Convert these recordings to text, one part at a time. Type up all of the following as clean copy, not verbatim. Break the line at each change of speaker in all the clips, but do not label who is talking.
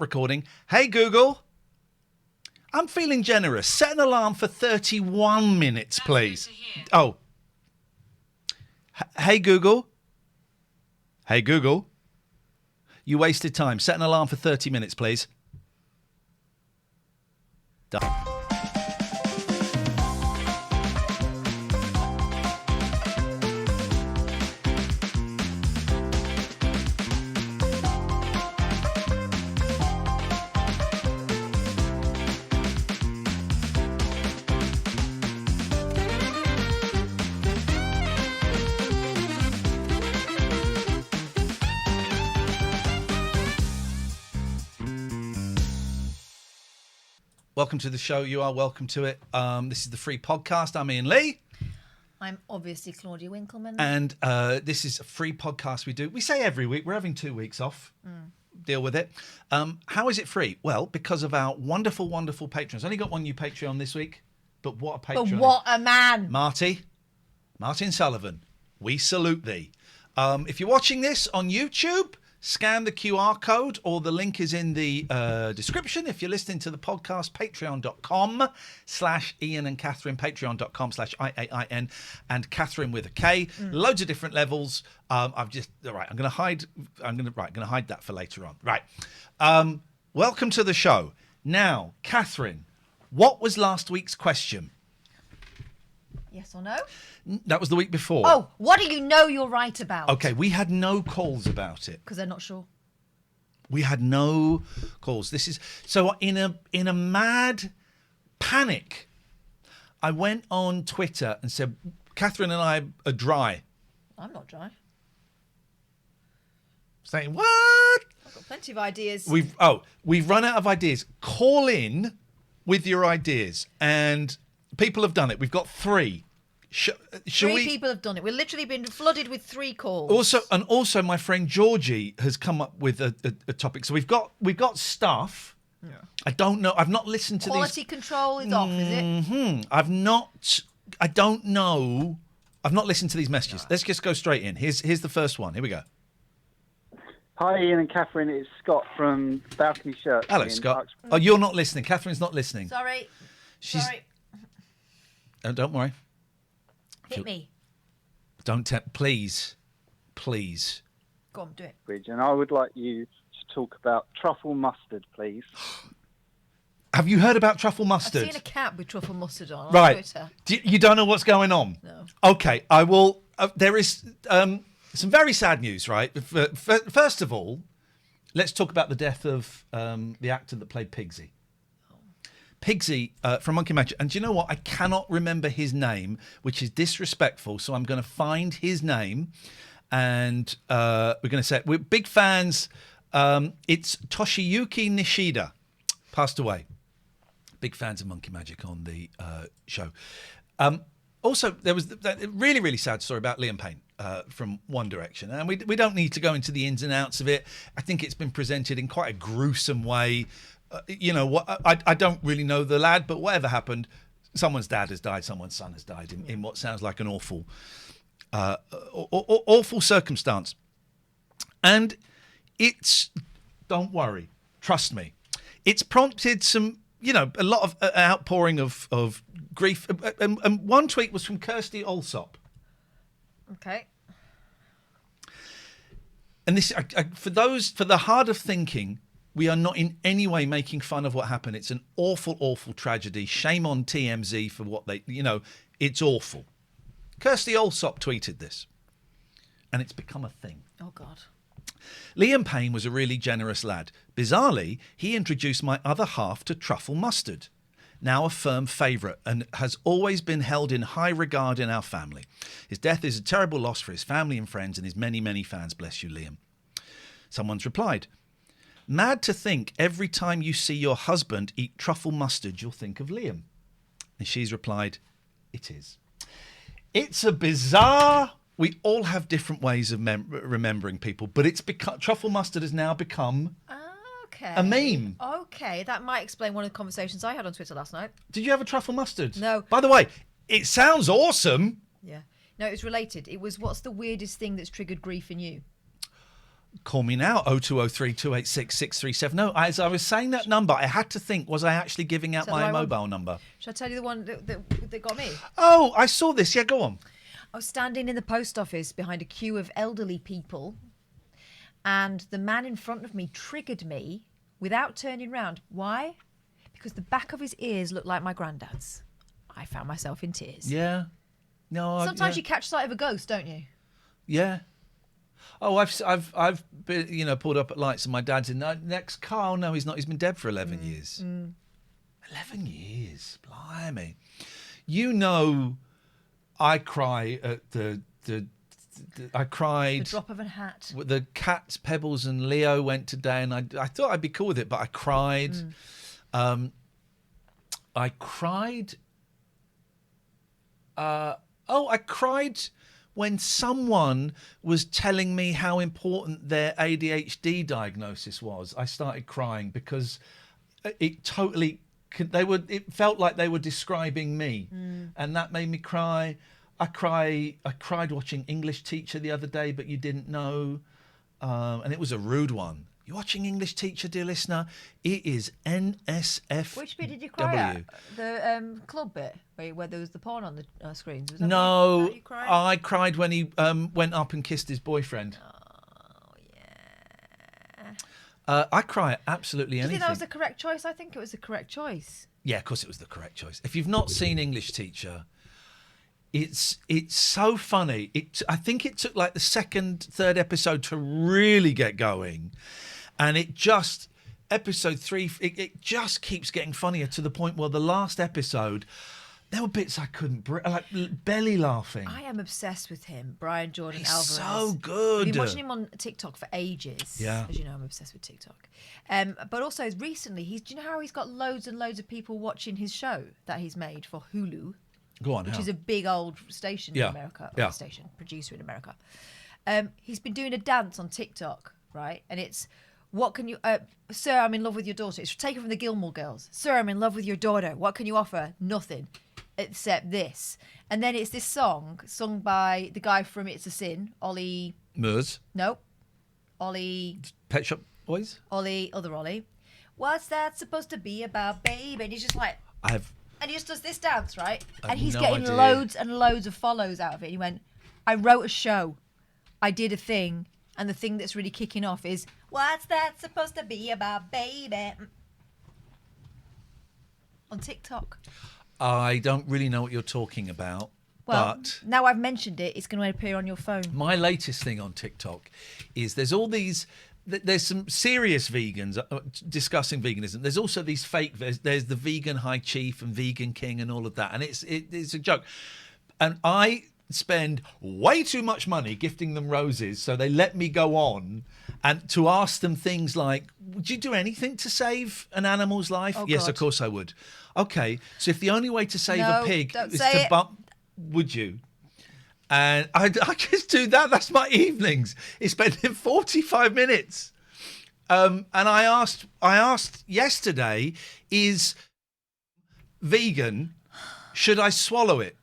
Recording. Hey Google, I'm feeling generous. Set an alarm for 31 minutes, please. Oh. Hey Google. Hey Google. You wasted time. Set an alarm for 30 minutes, please. Done. Welcome to the show. You are welcome to it. This is the free podcast. I'm Iain Lee.
I'm obviously Claudia Winkleman.
And this is a free podcast we do. We say every week. We're having 2 weeks off. Deal with it. How is it free? Well, because of our wonderful, wonderful patrons. Only got one new Patreon this week. But what a Patreon.
But what a man.
Martin Sullivan. We salute thee. If you're watching this on YouTube, scan the QR code or the link is in the description. If you're listening to the podcast, patreon.com/Iain and Katherine, patreon.com/IAIN and Katherine with a K. Loads of different levels. I'm going to hide that for later on. Right. Welcome to the show. Now, Katherine, what was last week's question?
Yes or no?
That was the week before.
Oh, what do you know you're right about?
Okay, we had no calls about it.
Because they're not sure.
We had no calls. This is so in a mad panic. I went on Twitter and said, Katherine and I are dry.
I'm not dry.
Saying, what?
I've got plenty of ideas.
We've run out of ideas. Call in with your ideas. And people have done it. We've got 3.
Three people have done it. We've literally been flooded with 3 calls.
Also, my friend Georgie has come up with a topic. So we've got stuff. Yeah. I don't know. I've not listened to
Quality control is off, is it?
I don't know. I've not listened to these messages. No. Let's just go straight in. Here's the first one. Here we go.
Hi, Iain and Katherine. It's Scott from Balcony Shirt.
Hello, Scott. Oh, you're not listening. Katherine's not listening.
Sorry.
Oh, don't worry.
Hit me.
Don't please.
Go on, do it.
And I would like you to talk about truffle mustard, please.
Have you heard about truffle mustard?
I've seen a cat with truffle mustard on
Twitter.
Right.
You don't know what's going on?
No.
Okay, I will. There is some very sad news, right? First of all, let's talk about the death of the actor that played Pigsy. Pigsy from Monkey Magic. And do you know what? I cannot remember his name, which is disrespectful. So I'm going to find his name and we're going to say it. We're big fans. It's Toshiyuki Nishida, passed away. Big fans of Monkey Magic on the show. Also, there was that really, really sad story about Liam Payne from One Direction. And we don't need to go into the ins and outs of it. I think it's been presented in quite a gruesome way. I don't really know the lad, but whatever happened, someone's dad has died, someone's son has died in what sounds like an awful circumstance. And don't worry, trust me, it's prompted some, a lot of outpouring of grief. And one tweet was from Kirsty Allsop.
Okay.
And this, for the hard of thinking, we are not in any way making fun of what happened. It's an awful, awful tragedy. Shame on TMZ for what it's awful. Kirsty Allsop tweeted this, and it's become a thing.
Oh, God.
Liam Payne was a really generous lad. Bizarrely, he introduced my other half to truffle mustard, now a firm favourite, and has always been held in high regard in our family. His death is a terrible loss for his family and friends and his many, many fans. Bless you, Liam. Someone's replied, mad to think every time you see your husband eat truffle mustard, you'll think of Liam. And she's replied, it is. It's a bizarre... We all have different ways of remembering people, but truffle mustard has now become a meme.
Okay, that might explain one of the conversations I had on Twitter last night.
Did you have a truffle mustard?
No.
By the way, it sounds awesome.
Yeah. No, it was related. It was, what's the weirdest thing that's triggered grief in you?
Call me now, 0203 286 6370. As I was saying that number, I had to think, was I actually giving out my mobile number?
Shall I tell you the one that got me?
Oh, I saw this. Yeah, go on.
I was standing in the post office behind a queue of elderly people, and the man in front of me triggered me without turning round. Why? Because the back of his ears looked like my granddad's. I found myself in tears.
Yeah. No.
Sometimes you catch sight of a ghost, don't you?
Yeah. Oh, I've been, pulled up at lights and my dad's in the next car. Oh, no, he's not. He's been dead for 11 years. 11 years. Blimey. I cry at I cried.
The drop of a hat.
The cats, Pebbles and Leo went today, and I thought I'd be cool with it, but I cried. I cried. I cried when someone was telling me how important their ADHD diagnosis was. I started crying because it totally. It felt like they were describing me, and that made me cry. I cried watching English Teacher the other day, but you didn't know, and it was a rude one. You're watching English Teacher, dear listener. It is NSFW.
Which bit did you cry at? The club bit where there was the porn on the screens? Was that
no,
you cried?
I cried when he went up and kissed his boyfriend.
Oh, yeah.
I cry at absolutely anything.
Do you think that was the correct choice? I think it was the correct choice.
Yeah, of course it was the correct choice. If you've not seen English Teacher, it's so funny. I think it took like the third episode to really get going. And episode 3, it just keeps getting funnier to the point where the last episode, there were bits I couldn't like belly laughing.
I am obsessed with him, Brian Jordan
He's
Alvarez.
so good.
I've been watching him on TikTok for ages.
Yeah.
As you know, I'm obsessed with TikTok. But also recently, do you know how he's got loads and loads of people watching his show that he's made for Hulu?
Go on,
which is a big old station in America. Producer in America. He's been doing a dance on TikTok, right? And it's, what can you... Sir, I'm in love with your daughter. It's taken from the Gilmore Girls. Sir, I'm in love with your daughter. What can you offer? Nothing. Except this. And then it's this song sung by the guy from It's a Sin, Ollie...
Murs.
No. Ollie...
Pet Shop Boys?
Other Ollie. What's that supposed to be about, babe? And he's just like... And he just does this dance, right? And he's getting loads and loads of follows out of it. He went, I wrote a show. I did a thing. And the thing that's really kicking off is, what's that supposed to be about, baby? On TikTok.
I don't really know what you're talking about.
Well,
but
now I've mentioned it, it's going to appear on your phone.
My latest thing on TikTok is there's all these... There's some serious vegans discussing veganism. There's also these fake... There's the vegan high chief and vegan king and all of that. And it's a joke. And I spend way too much money gifting them roses, so they let me go on and to ask them things like, would you do anything to save an animal's life? Yes, God. Of course I would. Okay, so if the only way to save a pig is to bump... Would you? And I just do that. That's my evenings. It's spending 45 minutes. And I asked yesterday, is vegan, should I swallow it?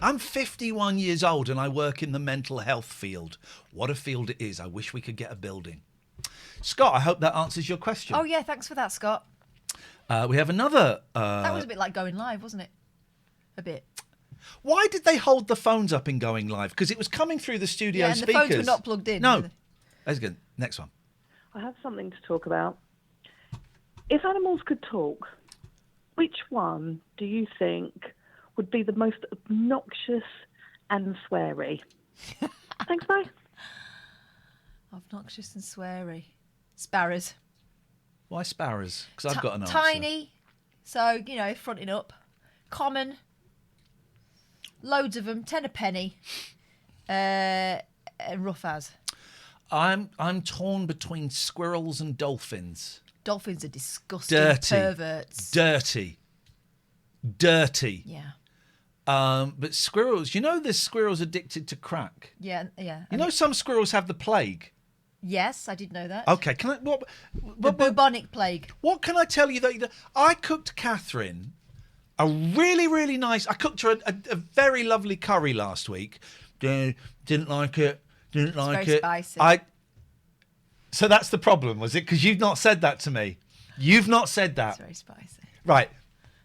I'm 51 years old and I work in the mental health field. What a field it is. I wish we could get a building. Scott, I hope that answers your question.
Oh, yeah, thanks for that, Scott.
We have another...
that was a bit like going live, wasn't it? A bit.
Why did they hold the phones up in going live? Because it was coming through the studio
and
speakers.
the phones were not plugged in.
No. That's good. Next one.
I have something to talk about. If animals could talk, which one do you think would be the most obnoxious and sweary? Thanks, bye.
Obnoxious and sweary. Sparrows.
Why sparrows? Because I've got an answer.
Tiny. So, fronting up. Common. Loads of them, 10 a penny, and rough as.
I'm torn between squirrels and dolphins.
Dolphins are disgusting perverts.
Dirty.
Yeah.
But squirrels, there's squirrels addicted to crack.
Yeah, yeah.
Some squirrels have the plague.
Yes, I did know that.
Okay, can I?
The bubonic plague.
What can I tell you that I cooked Katherine a really, really nice... I cooked her a very lovely curry last week. Didn't like it. Didn't like
very
it.
spicy.
So that's the problem, was it? Because you've not said that to me. You've not said that.
It's very spicy.
Right.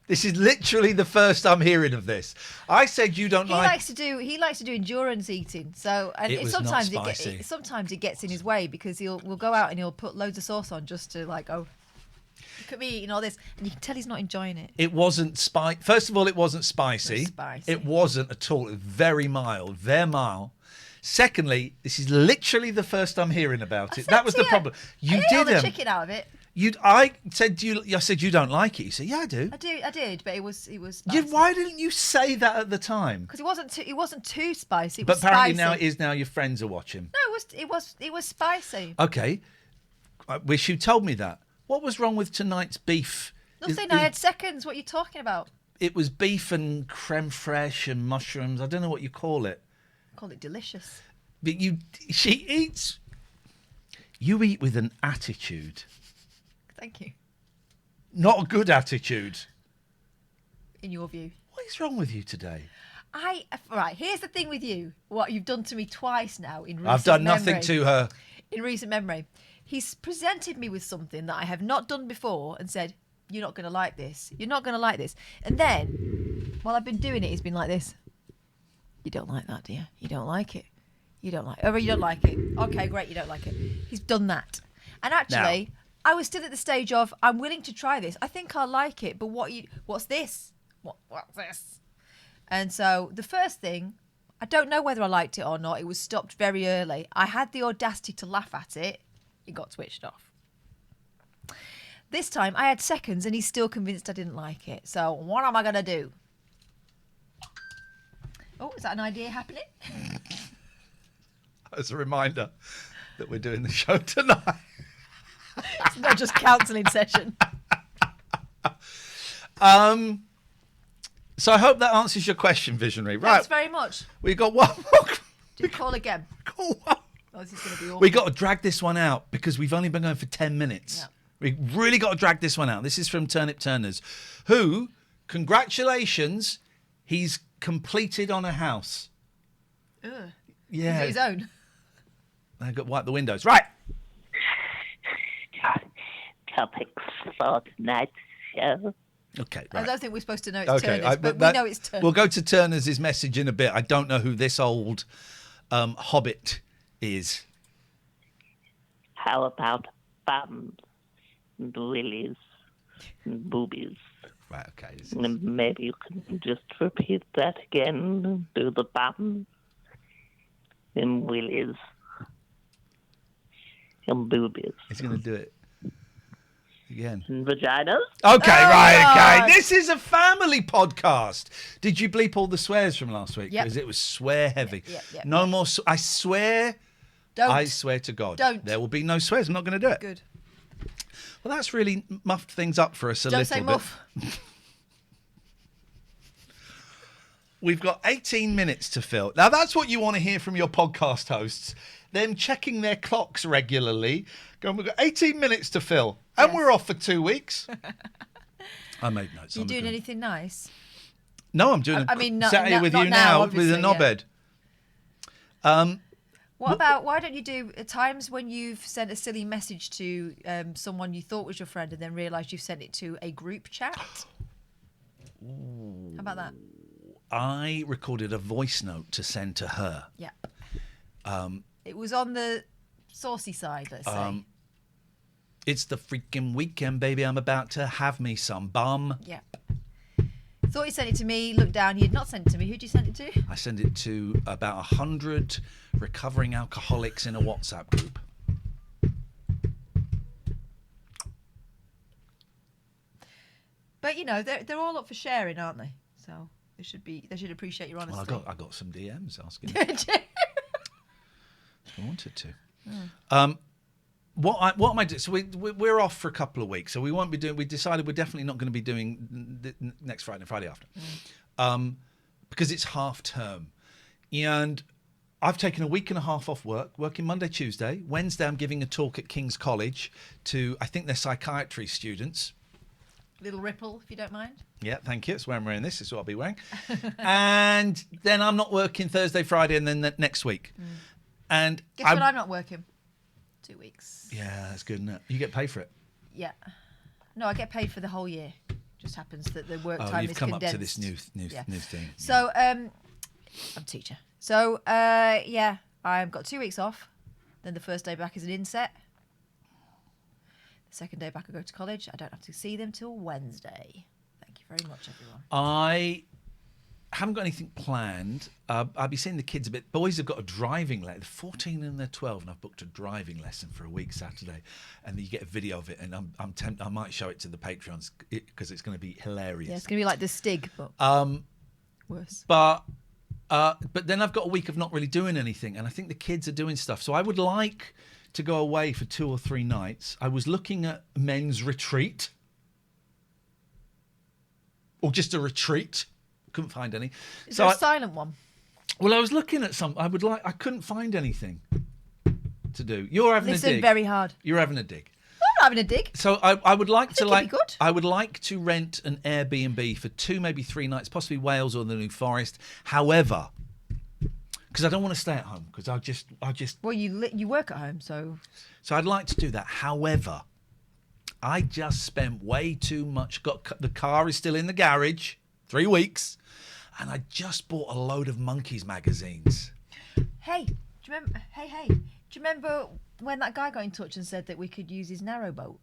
This is literally the first I'm hearing of this. I said you don't
He likes to do endurance eating. So
It was not spicy.
sometimes it gets in his way because we'll go out and he'll put loads of sauce on just to like, oh, look at me eating all this, and you can tell he's not enjoying it.
It wasn't spicy. First of all, it wasn't spicy.
It was spicy.
It wasn't at all. It was very mild, very mild. Secondly, this is literally the first I'm hearing about it. That was the problem. You
I ate all the
didn't.
chicken out of it.
I said you don't like it. You said, yeah, I do.
I did, but it was spicy.
Why didn't you say that at the time?
Because it wasn't too spicy. It
But
was
apparently
spicy.
now it is. Now your friends are watching.
No, it was spicy.
Okay, I wish you told me that. What was wrong with tonight's beef?
Nothing. I had seconds. What are you talking about?
It was beef and creme fraiche and mushrooms. I don't know what you call it.
I call it delicious.
But she eats. You eat with an attitude.
Thank you.
Not a good attitude.
In your view.
What is wrong with you today?
Right, here's the thing with you. What you've done to me twice now in recent
I've done nothing to her.
In recent memory. He's presented me with something that I have not done before and said, you're not going to like this. You're not going to like this. And then, while I've been doing it, he's been like this. You don't like that, do you? You don't like it. You don't like it. Oh, you don't like it. Okay, great, you don't like it. He's done that. And actually, I was still at the stage of, I'm willing to try this. I think I'll like it, but what's this? What's this? And so the first thing, I don't know whether I liked it or not. It was stopped very early. I had the audacity to laugh at it. It got switched off. This time I had seconds and he's still convinced I didn't like it. So what am I going to do? Oh, is that an idea happening?
As a reminder that we're doing the show tonight.
It's not just counselling session.
So I hope that answers your question, Visionary. Right.
Thanks very much.
We got one more.
Do call again.
Call one.
Oh, this is going to be awful.
We got to drag this one out because we've only been going for 10 minutes.
Yeah.
We really got to drag this one out. This is from Turnip Turners, who, congratulations, he's completed on a house.
Ugh.
Yeah.
Is it his own?
I got to wipe the windows. Right.
Topics for tonight's show.
Okay,
I
right.
don't think we're supposed to know it's Turners, but we know it's Turners.
We'll go to Turners' message in a bit. I don't know who this old hobbit is.
How about bums and willies and boobies?
Right, okay.
And maybe you can just repeat that again. Do the bums and willies and boobies
He's going to do it again.
and vaginas.
Okay,
Oh,
right,
God.
okay. This is a family podcast. Did you bleep all the swears from last week?
Yep.
Because it was swear heavy.
Yep.
No more. I swear.
Don't.
I swear to God.
Don't.
There will be no swears. I'm not going to do it.
Good.
Well, that's really muffed things up for us a
Don't
little
say
bit.
muff.
We've got 18 minutes to fill. Now, that's what you want to hear from your podcast hosts. Them checking their clocks regularly. Going, we've got 18 minutes to fill. And
Yes.
we're off for 2 weeks. I made notes.
You
I'm
doing
good.
anything nice?
No, I'm doing
not-
with
not
you
now,
now with
obviously,
a knobhead.
What about, why don't you do times when you've sent a silly message to someone you thought was your friend and then realised you've sent it to a group chat? How about that?
I recorded a voice note to send to her.
Yeah. It was on the saucy side, let's say.
It's the freaking weekend, baby. I'm about to have me some bum.
Yeah. Thought you sent it to me, looked down, you'd not sent it to me. Who'd you send it to?
I sent it to about 100 recovering alcoholics in a WhatsApp group.
But, you know, they're all up for sharing, aren't they? So they should appreciate your honesty.
Well, I got some DMs asking if
Well,
I wanted to. What am I doing? So we're off for a couple of weeks, so we won't be doing. We decided we're definitely not going to be doing next Friday and Friday after, because it's half term, and I've taken a week and a half off work, working Monday, Tuesday. Wednesday, I'm giving a talk at King's College to, I think they're psychiatry students.
Little ripple, if you don't mind.
Yeah, thank you. That's why I'm wearing this. This is what I'll be wearing. And then I'm not working Thursday, Friday, and then next week. And
Guess what? I'm not working. 2 weeks.
Yeah, that's good, isn't it? You get paid for it.
Yeah. No, I get paid for the whole year. Just happens that the work time
you've
is
come
condensed.
up to this new thing.
So, I'm a teacher. So, I've got 2 weeks off. Then the first day back is an inset. The second day back I go to college. I don't have to see them till Wednesday. Thank you very much, everyone.
I haven't got anything planned. I'll be seeing the kids a bit. Boys have got a driving lesson. They're 14 and they're 12, and I've booked a driving lesson for a week Saturday. And you get a video of it, and I'm tempted. I might show it to the Patreons because it's going to be hilarious.
Yeah, it's going to be like the Stig, but worse.
But then I've got a week of not really doing anything, and I think the kids are doing stuff. So I would like to go away for 2 or 3 nights. I was looking at men's retreat, or just a retreat. Couldn't find any.
Is there a silent one?
Well, I was looking at some. I couldn't find anything to do. You're having a dig.
Listen very hard.
You're having a dig.
I'm not having a dig.
So I would like to
it'd be good.
I would like to rent an Airbnb for 2, maybe 3 nights, possibly Wales or the New Forest. However, because I don't want to stay at home, because I just.
Well, you work at home, so.
So I'd like to do that. However, I just spent way too much. The car is still in the garage, 3 weeks, and I just bought a load of Monkeys magazines.
Hey, do you remember? Hey, do you remember when that guy got in touch and said that we could use his narrowboat?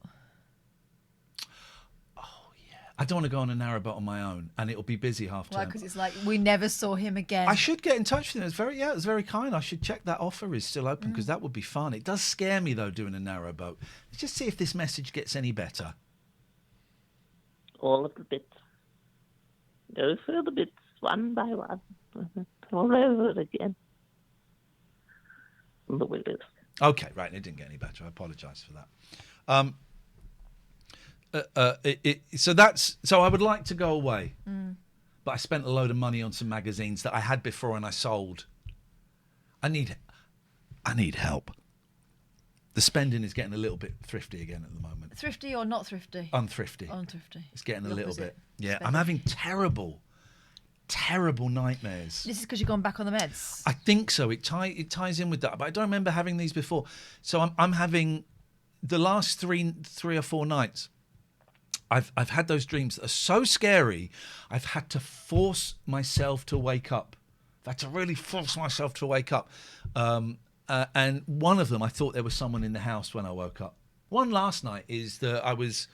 Oh yeah. I don't want to go on a narrowboat on my own, and it'll be busy half term.
Well, because it's like we never saw him again.
I should get in touch with him. It was very kind. I should check that offer is still open, because that would be fun. It does scare me though, doing a narrowboat. Let's just see if this message gets any better.
All of the bits. Go through the bits one by one. All over again. The wheels.
Okay, right. It didn't get any better. I apologise for that. So I would like to go away, but I spent a load of money on some magazines that I had before and I sold. I need help. The spending is getting a little bit thrifty again at the moment.
Thrifty or not thrifty?
Unthrifty.
Unthrifty.
It's getting a little bit. Yeah,
Spending.
I'm having terrible nightmares.
This is because you've gone back on the meds.
I think so. It ties in with that, but I don't remember having these before. So I'm having the last three or 4 nights. I've had those dreams that are so scary. I've had to force myself to wake up. I've had to really force myself to wake up. And one of them, I thought there was someone in the house when I woke up. One last night is that I was.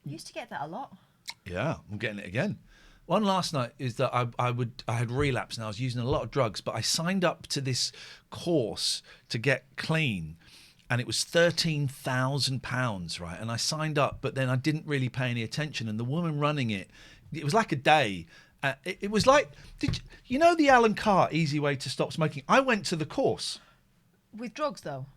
You used to get that a lot.
Yeah, I'm getting it again. One last night is that I had relapsed and I was using a lot of drugs, but I signed up to this course to get clean, and it was £13,000, right? And I signed up, but then I didn't really pay any attention. And the woman running it was like a day. It was like, you know the Alan Carr Easy Way to Stop Smoking? I went to the course.
With drugs, though?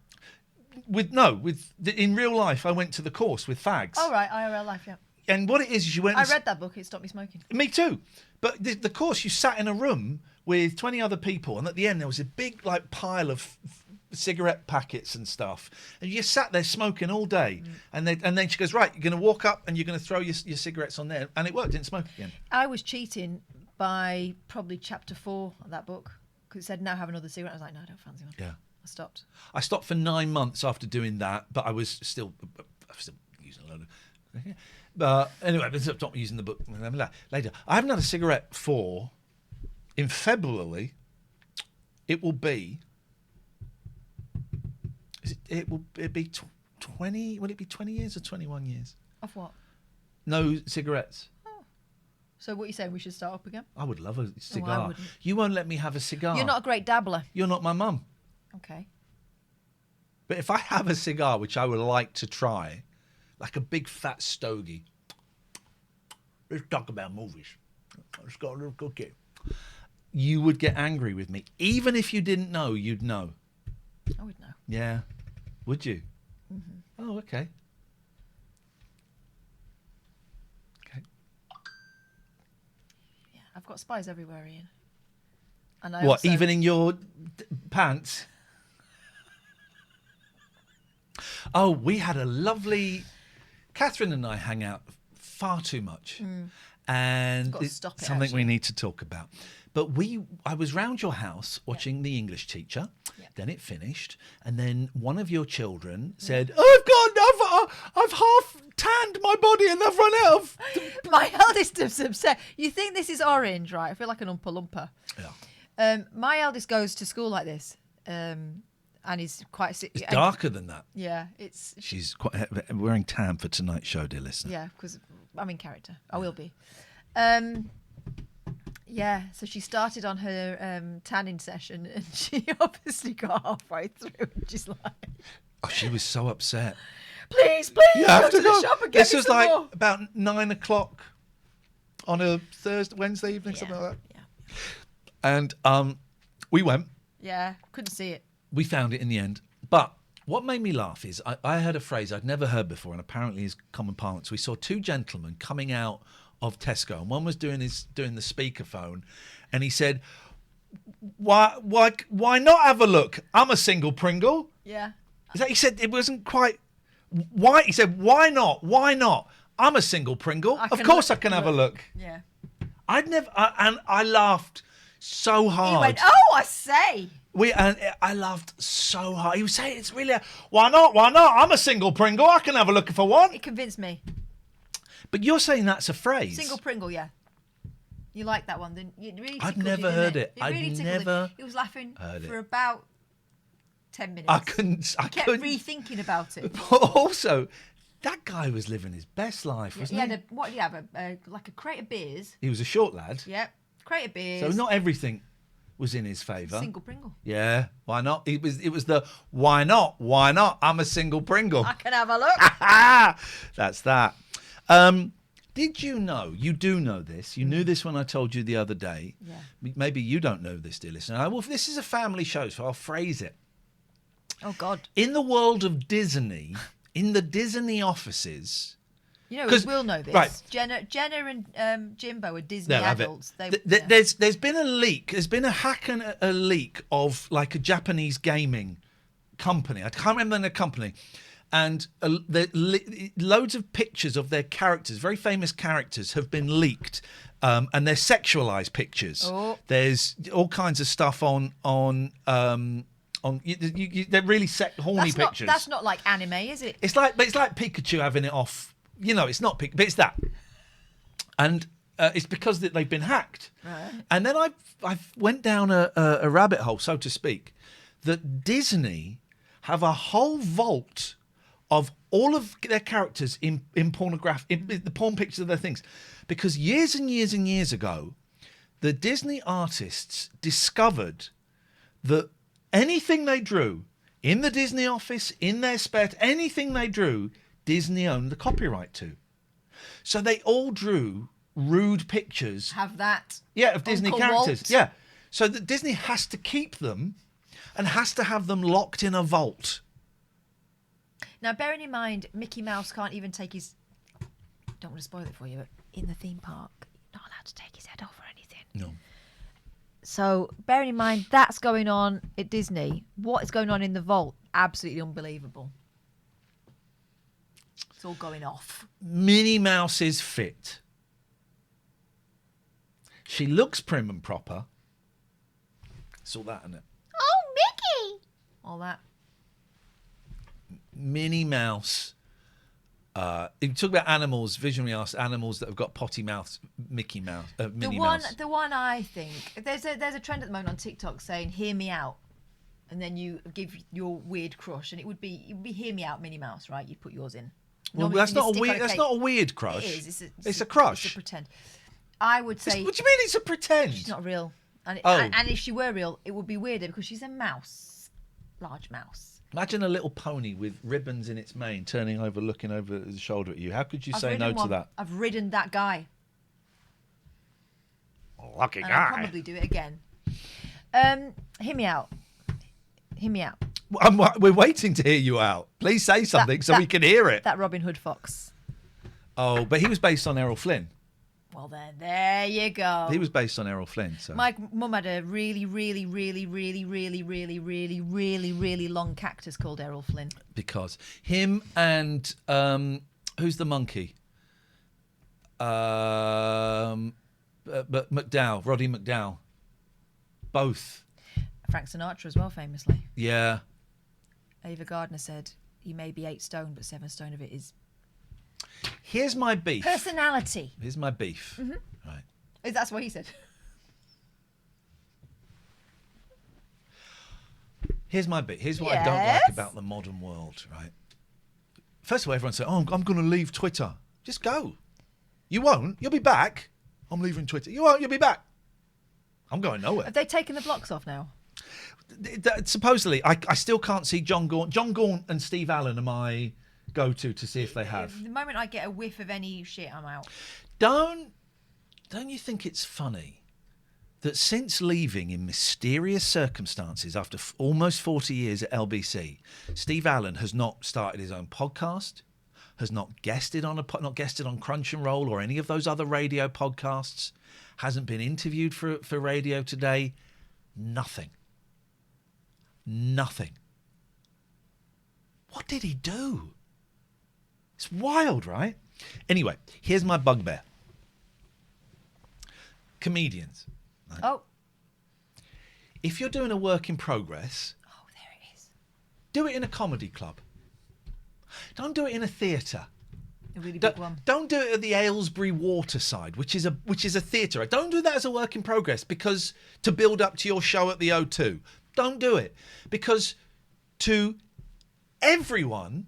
In real life, I went to the course with fags.
Oh, right, IRL life, yeah.
And what it is you went.
I read that book. It stopped me smoking.
Me too. But the course, you sat in a room with 20 other people, and at the end there was a big pile of cigarette packets and stuff, and you just sat there smoking all day. And then she goes, right, you're going to walk up and you're going to throw your cigarettes on there, and it worked. Didn't smoke again.
I was cheating by probably chapter 4 of that book, because it said now have another cigarette. I was like, no, I don't fancy one.
Yeah.
I stopped.
I stopped for 9 months after doing that, but I was still using a load of. Anyway, I stopped using the book later. I haven't had a cigarette in February. It will be. It'd be 20. Will it be 20 years or 21 years?
Of what?
No cigarettes.
Oh. So what are you saying? We should start up again?
I would love a
I
cigar.
wouldn't.
You won't let me have a cigar.
You're not a great dabbler.
You're not my mum.
Okay.
But if I have a cigar, which I would like to try, like a big fat stogie. Let's talk about movies. Let's go a little cookie. You would get angry with me. Even if you didn't know, you'd know.
I would know.
Yeah. Would you?
Mm-hmm.
Oh, okay. Okay.
Yeah, I've got spies everywhere, Ian. And
What, even in your pants? Oh, we had a lovely... Katherine and I hang out far too much. And
Got to
it's
stop it,
something
actually.
we need to talk about. But I was round your house watching the English teacher.
Yeah.
Then it finished, and then one of your children said, I've half tanned my body and I've run out of...
My eldest is upset. You think this is orange, right? I feel like an Oompa Loompa.
Yeah.
My eldest goes to school like this, and he's quite...
It's darker than that.
Yeah,
She's quite wearing tan for tonight's show, dear listener.
Yeah, because I'm in character. I will be. Yeah, so she started on her tanning session, and she obviously got halfway through, and she's like...
Oh, she was so upset.
Please,
You have
go to the shop and get
This
me
was
some
like
more.
about 9:00 on a Wednesday evening,
Yeah,
something like that.
yeah.
And we went.
Yeah, couldn't see it.
We found it in the end. But what made me laugh is I heard a phrase I'd never heard before, and apparently is common parlance. We saw two gentlemen coming out of Tesco, and one was doing the speakerphone, and he said, why not have a look? I'm a single Pringle.
Yeah.
Is that, he said it wasn't quite... Why? He said, why not? Why not? I'm a single Pringle. Of course I can have a look.
Yeah.
I'd never... and I laughed so hard.
He went, oh, I say.
And I laughed so hard. He was saying, it's really... Why not? Why not? I'm a single Pringle. I can have a look if I want.
It convinced me.
But you're saying that's a phrase.
Single Pringle, yeah. You like that one, then? It really
I'd
tickled
never
you,
heard
didn't
it.
It really
I'd
tickled
never
him. He was laughing
heard
for
it.
about 10 minutes.
I couldn't...
Kept rethinking about it.
But also, that guy was living his best life, wasn't he?
What did he have? Like a crate of beers.
He was a short lad.
Yep. Crate of beers.
So not everything was in his favour.
Single Pringle.
Yeah, why not? It was the why not? Why not? I'm a single Pringle.
I can have a look.
That's that. Did you know? You do know this. You knew this when I told you the other day.
Yeah.
Maybe you don't know this, dear listener. Well, this is a family show, so I'll phrase it.
Oh, God.
In the world of Disney, in the Disney offices...
You know, we'll know this.
Right.
Jenna and Jimbo are Disney
No, have it.
adults.
There's been a leak. There's been a hack and a leak of like a Japanese gaming company. I can't remember the company. And loads of pictures of their characters, very famous characters, have been leaked, and they're sexualized pictures.
Oh.
There's all kinds of stuff on they're really horny pictures.
That's not like anime, is it?
It's like Pikachu having it off. You know, it's not Pikachu, but it's that. And it's because they've been hacked.
Right.
And then I went down a rabbit hole, so to speak, that Disney have a whole vault of all of their characters in pornography, in the porn pictures of their things. Because years and years and years ago, the Disney artists discovered that anything they drew in the Disney office, in their spare, anything they drew, Disney owned the copyright to. So they all drew rude pictures.
Have that.
Yeah, of Disney
Uncle
characters.
Walt.
Yeah. So that Disney has to keep them and has to have them locked in a vault.
Now, bearing in mind, Mickey Mouse can't even take his... Don't want to spoil it for you, but in the theme park, you're not allowed to take his head off or anything.
No.
So, bearing in mind that's going on at Disney, what is going on in the vault? Absolutely unbelievable. It's all going off.
Minnie Mouse is fit. She looks prim and proper. It's all that, isn't it?
Oh, Mickey! All that.
Minnie Mouse. You talk about animals, visionary arts, animals that have got potty mouths. Minnie Mouse.
The one I think there's a trend at the moment on TikTok saying "Hear me out," and then you give your weird crush, and it would be "Hear me out," Minnie Mouse, right? You'd put yours in.
Well,
Normally
that's
you
not a
stick
weird.
on
That's
cake.
not a weird crush.
It is.
It's a crush.
It's a pretend. I would say.
What do you mean it's a pretend?
She's not real. And,
Oh.
and if she were real, it would be weirder because she's a mouse, large mouse.
Imagine a little pony with ribbons in its mane, turning over, looking over his shoulder at you. How could you say no to that?
I've ridden that guy.
Lucky
And
guy.
I'll probably do it again. Hear me out. Hear me out.
We're waiting to hear you out. Please say something so we can hear it.
That Robin Hood fox.
Oh, but he was based on Errol Flynn.
Well, then, there you go.
He was based on Errol Flynn. So.
My mum had a really long cactus called Errol Flynn.
Because him and who's the monkey? But McDowell, Roddy McDowell. both.
Frank Sinatra as well, famously.
Yeah.
Ava Gardner said, "You may be 8 stone, but 7 stone of it is
Here's my beef.
personality."
Here's my beef.
Mm-hmm.
Right.
That's what he said.
Here's my beef. Here's what I don't like about the modern world, right? First of all, everyone said, I'm going to leave Twitter. Just go. You won't. You'll be back. I'm leaving Twitter. You won't. You'll be back. I'm going nowhere.
Have they taken the blocks off now?
Supposedly, I still can't see John Gaunt. John Gaunt and Steve Allen are my go-to to see if they have.
The moment I get a whiff of any shit, I'm out.
Don't you think it's funny that since leaving in mysterious circumstances after almost 40 years at LBC, Steve Allen has not started his own podcast, has not guested on Crunch and Roll or any of those other radio podcasts, hasn't been interviewed for Radio Today, nothing. What did he do? It's wild, right? Anyway, here's my bugbear. Comedians. Right?
Oh.
If you're doing a work in progress,
There it is.
do it in a comedy club. Don't do it in a theatre.
A really big one.
Don't do it at the Aylesbury Waterside, which is a theatre. Don't do that as a work in progress because to build up to your show at the O2. Don't do it because to everyone,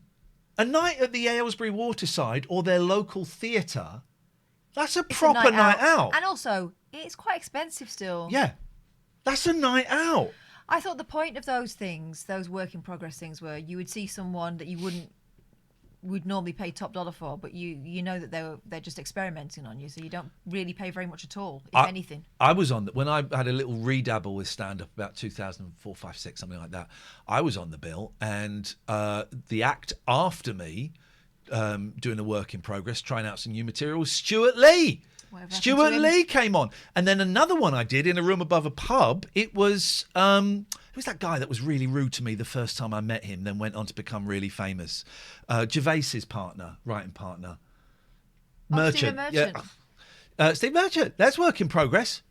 a night at the Aylesbury Waterside or their local theatre, that's a proper night out.
And also, it's quite expensive still.
Yeah, that's a night out.
I thought the point of those things, those work in progress things, were you would see someone that you would normally pay top dollar for, but you know that they're just experimenting on you, so you don't really pay very much at all, if anything.
I was on when I had a little redabble with stand up about 2004, 5, 6, something like that. I was on the bill, and the act after me, doing a work in progress, trying out some new material, was Stuart Lee. Stuart Lee came on, and then another one I did in a room above a pub. It was who's that guy that was really rude to me the first time I met him, then went on to become really famous? Gervais's writing partner, Merchant.
Stephen Merchant.
Yeah. Steve Merchant. That's work in progress.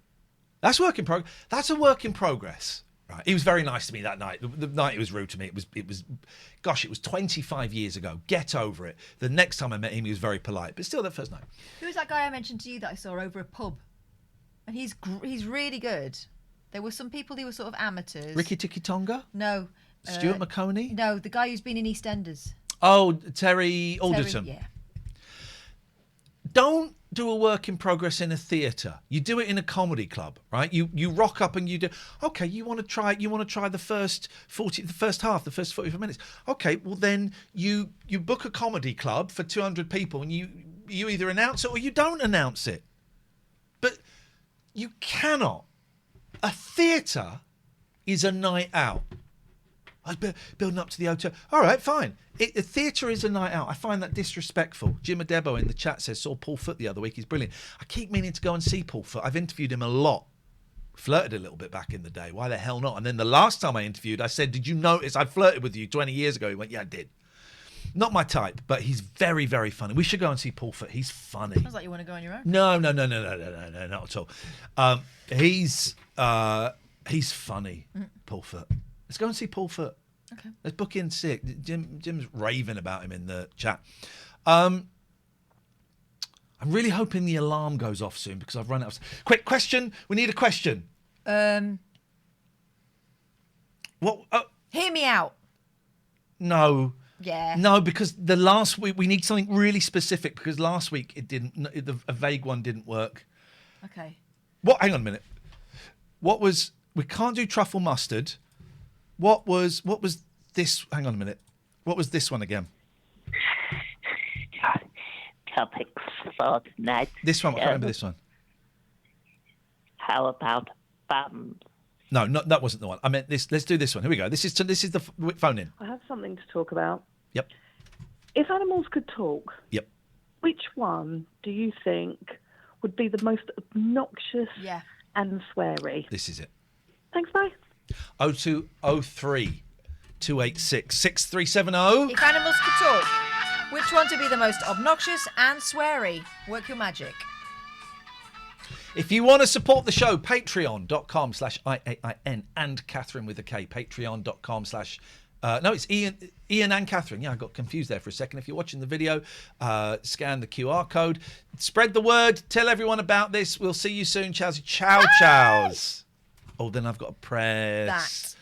That's a work in progress. Right. He was very nice to me that night. The night he was rude to me, it was 25 years ago. Get over it. The next time I met him, he was very polite, but still that first night.
Who was that guy I mentioned to you that I saw over a pub? And he's really good. There were some people who were sort of amateurs.
Ricky Tiki Tonga?
No.
Stuart McConey?
No, the guy who's been in EastEnders.
Oh, Terry Alderton.
Yeah.
Don't do a work in progress in a theatre. You do it in a comedy club, right? You rock up and you do. Okay, you want to try the first 45 minutes. Okay, well then you book a comedy club for 200 people and you either announce it or you don't announce it. But you cannot. A theatre is a night out. I was building up to the hotel. All right, fine. A theatre is a night out. I find that disrespectful. Jim Adebo in the chat says, saw Paul Foot the other week. He's brilliant. I keep meaning to go and see Paul Foot. I've interviewed him a lot. Flirted a little bit back in the day. Why the hell not? And then the last time I interviewed, I said, did you notice I flirted with you 20 years ago? He went, yeah, I did. Not my type, but he's very, very funny. We should go and see Paul Foot. He's funny.
Sounds like you want to go on your own.
No, not at all. He's funny, Paul Foot. Let's go and see Paul Foot.
Okay.
Let's book in sick. Jim's raving about him in the chat. I'm really hoping the alarm goes off soon because I've run out of... Quick question. We need a question. What?
Hear me out.
No.
Yeah.
No, because the last week we need something really specific because last week it didn't. A vague one didn't work.
Okay.
What? Hang on a minute. What was? We can't do truffle mustard. What was this? Hang on a minute. What was this one again?
Topics for tonight.
This one. I can't remember this one.
How about bums?
No, that wasn't the one. I meant this. Let's do this one. Here we go. This is the phone in.
I have something to talk about.
Yep.
If animals could talk,
Yep.
which one do you think would be the most obnoxious and sweary?
This is it.
Thanks, bye.
0203 286 6370.
If animals could talk, which one would be the most obnoxious and sweary? Work your magic.
If you want to support the show, patreon.com/IAIN and Katherine with a K. Patreon.com/ no, it's Iain and Katherine. Yeah, I got confused there for a second. If you're watching the video, scan the QR code. Spread the word. Tell everyone about this. We'll see you soon. Chows. Chows. Oh, then I've got to press.